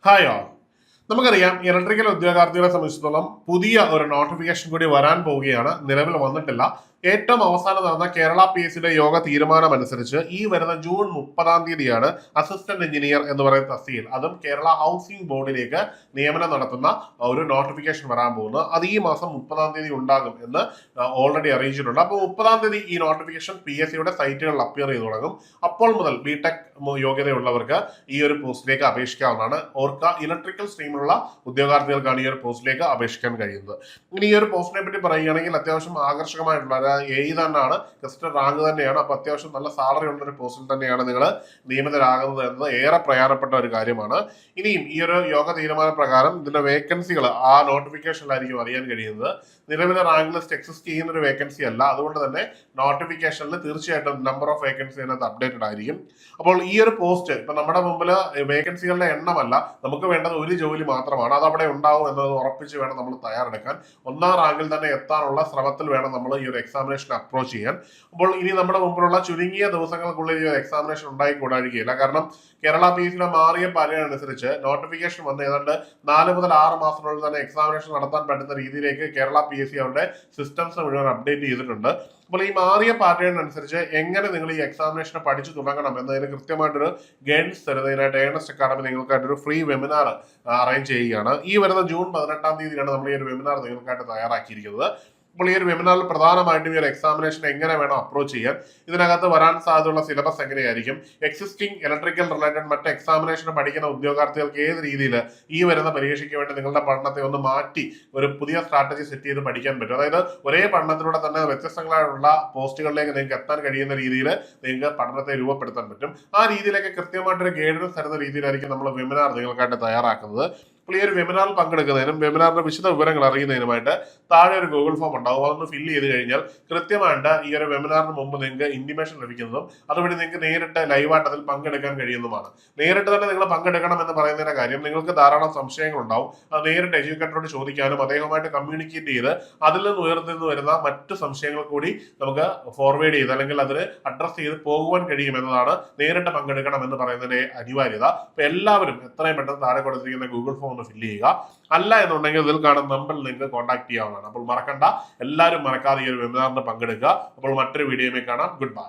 Hi all. നമുക്കറിയാം electrical ഉദ്യോഗാർത്ഥികളെ സംബന്ധിച്ചിടത്തോളം പുതിയ ഒരു നോട്ടിഫിക്കേഷൻ കൂടി വരാൻ പോവുകയാണ്. നിലവിൽ വന്നിട്ടില്ല. ഏറ്റവും അവസാനം നടന്ന കേരള PSCയുടെ യോഗ തീരുമാനം അനുസരിച്ച് ഈ വരുന്ന ജൂൺ 30-ാം തീയതിയാണ് അസിസ്റ്റന്റ് എഞ്ചിനീയർ എന്ന് പറയുന്ന തസ്തികയിൽ, അതും കേരള ഹൗസിംഗ് ബോർഡിലേക്ക് നിയമനം നടത്തുന്ന ഒരു നോട്ടിഫിക്കേഷൻ വരാൻ പോകുന്നത്. അത് ഈ മാസം 30-ാം തീയതി ഉണ്ടാകും എന്ന് ഓൾറെഡി അറിയിച്ചിട്ടുണ്ട്. അപ്പോൾ 30-ാം തീയതി ഈ നോട്ടിഫിക്കേഷൻ PSCയുടെ സൈറ്റുകളിൽ അപ്പിയർ ചെയ്ത് തുടങ്ങും. അപ്പോൾ മുതൽ ബിടെക് യോഗ്യതയുള്ളവർക്ക് ഈ ഒരു പോസ്റ്റിലേക്ക് അപേക്ഷിക്കാവുന്നതാണ്. ഓർക്ക, ഇലക്ട്രിക്കൽ സ്ട്രീമിലുള്ള ഉദ്യോഗാർത്ഥികൾക്കാണ് ഈ ഒരു പോസ്റ്റിലേക്ക് അപേക്ഷിക്കാൻ കഴിയുന്നത്. ഇനി ഈ ഒരു പോസ്റ്റിനെ പറ്റി പറയുകയാണെങ്കിൽ അത്യാവശ്യം ആകർഷകമായിട്ടുള്ള തന്നെയാണ്, ഗസ്റ്റ് റാങ്ക് തന്നെയാണ്. അപ്പൊ അത്യാവശ്യം നല്ല സാലറി ഉള്ള ഒരു പോസ്റ്റിൽ തന്നെയാണ് നിങ്ങൾ നിയമിതരാകുന്നത് എന്നത് ഏറെ പ്രധാനപ്പെട്ട ഒരു കാര്യമാണ്. ഇനിയും ഈ ഒരു യോഗ തീരുമാന പ്രകാരം ഇതിന്റെ വേക്കൻസികൾ ആ നോട്ടിഫിക്കേഷനിലായിരിക്കും അറിയാൻ കഴിയുന്നത്. നിലവിലെ റാങ്ക് ലിസ്റ്റ് എക്സിസ്റ്റ് ചെയ്യുന്ന ഒരു വേക്കൻസി അല്ല. അതുകൊണ്ട് തന്നെ നോട്ടിഫിക്കേഷനിൽ തീർച്ചയായിട്ടും നമ്പർ ഓഫ് വേക്കൻസി അതിനകത്ത് അപ്ഡേറ്റഡ് ആയിരിക്കും. അപ്പോൾ ഈ ഒരു പോസ്റ്റ് ഇപ്പൊ നമ്മുടെ മുമ്പിൽ വേക്കൻസികളുടെ എണ്ണമല്ല, നമുക്ക് വേണ്ടത് ഒരു ജോലി മാത്രമാണ്. അത് അവിടെ ഉണ്ടാവും എന്നത് ഉറപ്പിച്ച് വേണം നമ്മൾ തയ്യാറെടുക്കാൻ. 1-ാം റാങ്കിൽ തന്നെ എത്താനുള്ള ശ്രമത്തിൽ വേണം നമ്മൾ ഈ ഒരു എക്സാമിനേഷൻ അപ്രോച്ച് ചെയ്യാൻ. അപ്പോൾ ഇനി നമ്മുടെ മുമ്പിലുള്ള ചുരുങ്ങിയ ദിവസങ്ങൾക്കുള്ളിൽ ഈ ഒരു എക്സാമിനേഷൻ ഉണ്ടായിക്കൂടായിരിക്കില്ല. കാരണം കേരള PSCയുടെ മാറിയ പാറ്റേൺ അനുസരിച്ച് നോട്ടിഫിക്കേഷൻ വന്ന് ഏതാണ്ട് 4 മുതൽ 6 മാസത്തിനുള്ളിൽ തന്നെ എക്സാമിനേഷൻ നടത്താൻ പറ്റുന്ന രീതിയിലേക്ക് കേരള PSC അവരുടെ സിസ്റ്റംസ് മുഴുവൻ അപ്ഡേറ്റ് ചെയ്തിട്ടുണ്ട്. അപ്പോൾ ഈ മാറിയ പാറ്റേൺ അനുസരിച്ച് എങ്ങനെ നിങ്ങൾ ഈ എക്സാമിനേഷനെ പഠിച്ചു തുടങ്ങണം എന്നതിന് കൃത്യമായിട്ടൊരു ഗൈഡൻസ് തരുന്നതിനായിട്ട് ഏണസ്റ്റ് അക്കാഡമി നിങ്ങൾക്കായിട്ടൊരു ഫ്രീ വെബിനാർ അറേഞ്ച് ചെയ്യുകയാണ്. ഈ വരുന്ന ജൂൺ 18-ാം തീയതിയാണ് നമ്മൾ ഈ ഒരു വെബിനാർ നിങ്ങൾക്കായിട്ട് തയ്യാറാക്കിയിരിക്കുന്നത്. അപ്പോൾ ഈ ഒരു വെബിനാറിൽ പ്രധാനമായിട്ടും ഈ ഒരു എക്സാമിനേഷൻ എങ്ങനെ വേണം അപ്രോച്ച് ചെയ്യാൻ, ഇതിനകത്ത് വരാൻ സാധ്യതയുള്ള സിലബസ് എങ്ങനെയായിരിക്കും, എക്സിസ്റ്റിംഗ് ഇലക്ട്രിക്കൽ റിലേറ്റഡ് മറ്റ് എക്സാമിനേഷൻ പഠിക്കുന്ന ഉദ്യോഗാർത്ഥികൾക്ക് ഏത് രീതിയിൽ ഈ വരുന്ന പരീക്ഷയ്ക്ക് വേണ്ടി നിങ്ങളുടെ പഠനത്തെ ഒന്ന് മാറ്റി ഒരു പുതിയ സ്ട്രാറ്റജി സെറ്റ് ചെയ്ത് പഠിക്കാൻ പറ്റും. അതായത് ഒരേ പഠനത്തിലൂടെ തന്നെ വ്യത്യസ്തങ്ങളായിട്ടുള്ള പോസ്റ്റുകളിലേക്ക് നിങ്ങൾക്ക് എത്താൻ കഴിയുന്ന രീതിയിൽ നിങ്ങൾക്ക് പഠനത്തെ രൂപപ്പെടുത്താൻ പറ്റും. ആ രീതിയിലേക്ക് കൃത്യമായിട്ടൊരു ഗൈഡൻസ് തരുന്ന രീതിയിലായിരിക്കും നമ്മൾ വെബിനാർ നിങ്ങൾക്കായിട്ട് തയ്യാറാക്കുന്നത്. അപ്പോൾ ഈ ഒരു വെബിനാറിൽ പങ്കെടുക്കുന്നതിനും വെബിനാറിന്റെ വിശദ വിവരങ്ങൾ അറിയുന്നതിനുമായിട്ട് താഴെ ഒരു ഗൂഗിൾ ഫോം ഉണ്ടാവും. അതൊന്ന് ഫില്ല് ചെയ്ത് കഴിഞ്ഞാൽ കൃത്യമായിട്ട് ഈ ഒരു വെബിനാറിന് മുമ്പ് നിങ്ങൾക്ക് ഇന്റിമേഷൻ ലഭിക്കുന്നതും അതുവഴി നിങ്ങൾക്ക് നേരിട്ട് ലൈവായിട്ട് അതിൽ പങ്കെടുക്കാൻ കഴിയുന്നതുമാണ്. നേരിട്ട് തന്നെ നിങ്ങൾ പങ്കെടുക്കണം എന്ന് പറയുന്നതിന്റെ കാര്യം, നിങ്ങൾക്ക് ധാരാളം സംശയങ്ങൾ ഉണ്ടാവും. അത് നേരിട്ട് എഡ്യൂക്കേറ്ററോട് ചോദിക്കാനും അദ്ദേഹവുമായിട്ട് കമ്മ്യൂണിക്കേറ്റ് ചെയ്ത് അതിൽ നിന്ന് ഉയർന്നു വരുന്ന മറ്റു സംശയങ്ങൾ കൂടി നമുക്ക് ഫോർവേഡ് ചെയ്ത് അല്ലെങ്കിൽ അതിന് അഡ്രസ് ചെയ്ത് പോകുവാൻ കഴിയുമെന്നതാണ് നേരിട്ട് പങ്കെടുക്കണം എന്ന് പറയുന്നതിന്റെ അനിവാര്യത. അപ്പൊ എല്ലാവരും എത്രയും പെട്ടെന്ന് താഴെ കൊടുത്തിരിക്കുന്ന ഗൂഗിൾ ഫോം ഒന്ന് ഫില്ല് ചെയ്യുക. അല്ല എന്നുണ്ടെങ്കിൽ ഇതിൽ കാണുന്ന നമ്പറിൽ നിങ്ങൾക്ക് കോൺടാക്ട് ചെയ്യാവുന്നതാണ്. അപ്പോൾ മറക്കണ്ട, എല്ലാവരും മറക്കാതെ ഈ ഒരു വെബിനാറിന് പങ്കെടുക്കുക. അപ്പോൾ മറ്റൊരു വീഡിയോയിൽ കാണാം. Good bye.